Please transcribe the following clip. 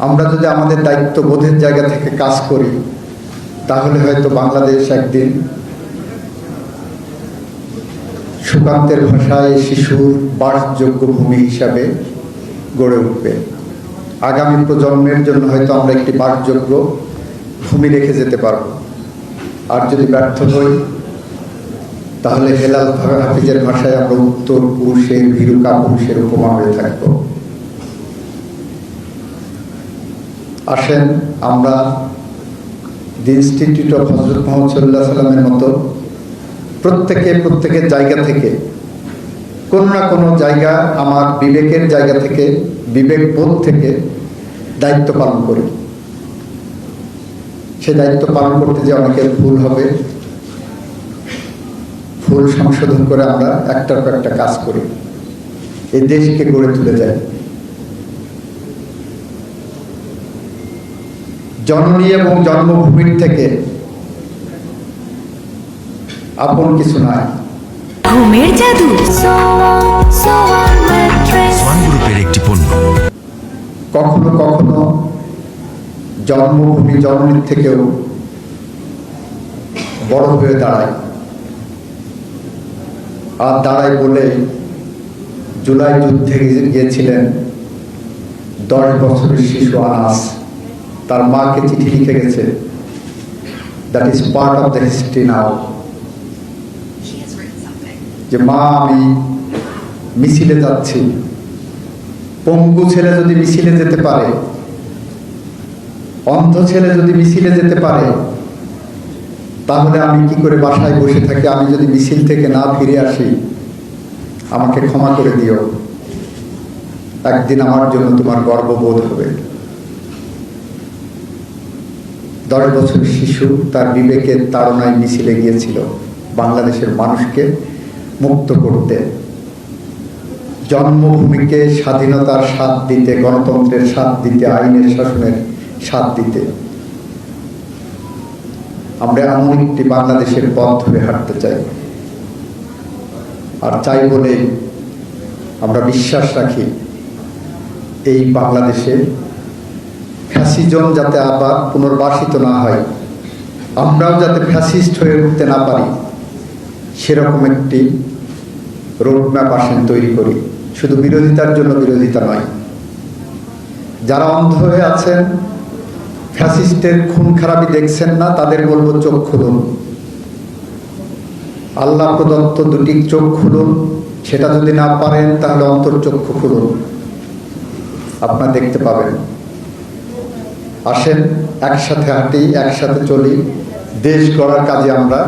আমরা যদি আমাদের দায়িত্ববোধের জায়গা থেকে কাজ করি, তাহলে হয়তো বাংলাদেশ একদিন সুকান্তের ভাষায় শিশুর বাসযোগ্য ভূমি হিসাবে গড়ে উঠবে। আগামী প্রজন্মের জন্য হয়তো আমরা একটি বাসযোগ্য ভূমি রেখে যেতে পারব। আর যদি ব্যর্থ হই, তাহলে হেলাল হাফিজের ভাষায় আমরা উত্তর পুরুষের ভীরু কাপুরুষের উপমা হয়ে থাকব। আসেন আমরা দি ইনস্টিটিউট অফ হযরত মুহাম্মদ সাল্লাল্লাহু আলাইহি সাল্লামের মতো প্রত্যেকের জায়গা থেকে কোনো না কোনো জায়গা, আমার বিবেকের জায়গা থেকে, বিবেকবোধ থেকে দায়িত্ব পালন করি। সে দায়িত্ব পালন করতে যে অনেকের ভুল হবে, ভুল সংশোধন করে আমরা একটার পর একটা কাজ করি, এই দেশকে গড়ে তুলে যাই। জননী এবং জন্মভূমির থেকে আপন কিছু নাই। ঘুমের জাদু সোয়ান গ্রুপের একটি পণ্য। কখনো কখনো জন্মভূমি জননীর থেকেও বড় হয়ে দাঁড়ায়। আর দাঁড়ায় বলে জুলাই যুদ্ধে গিয়েছিলেন 10 বছরের শিশু আনাস, তার মাকে চিঠি লিখে গেছে, that is part of the history now, যে মা আমি মিছিলে যাচ্ছি। পঙ্গু ছেলে যদি মিছিলে যেতে পারে, অন্ধ ছেলে যদি মিছিলে যেতে পারে, তাহলে আমি কি করে বাসায় বসে থাকি? আমি যদি মিছিল থেকে না ফিরে আসি, আমাকে ক্ষমা করে দিও, একদিন আমার জন্য তোমার গর্ববোধ হবে। 10 বছরের শিশু তার বিবেকের তাড়নায় মিছিলে গিয়েছিল বাংলাদেশের মানুষকে মুক্ত করতে, জন্মভূমিকে স্বাধীনতার স্বাদ দিতে, গণতন্ত্রের স্বাদ দিতে, আইনের শাসনের স্বাদ দিতে। আমরা এমন একটি বাংলাদেশের পথ ধরে হাঁটতে চাই। আর চাই বলে আমরা বিশ্বাস রাখি, এই বাংলাদেশে ফ্যাসিজম যাতে আবার পুনর্বাসিত না হয়, আমরাও যাতে ফ্যাসিস্ট হয়ে উঠতে না পারি, সেরকম একটি রোডম্যাপ আসেন তৈরি করি। শুধু বিরোধিতার জন্য বিরোধিতা নয়। যারা অন্ধ হয়ে আছেন, ফ্যাসিস্টের খুন খারাপি দেখছেন না, তাদের বলবো চোখ খুলুন। আল্লাহ প্রদত্ত 2টি চোখ খুলুন। সেটা যদি না পারেন, তাহলে অন্তর্চক্ষু খুলুন, আপনারা দেখতে পাবেন। আসেন একসাথে হাঁটি, একসাথে চলি, দেশ গড়ার কাজে আমরা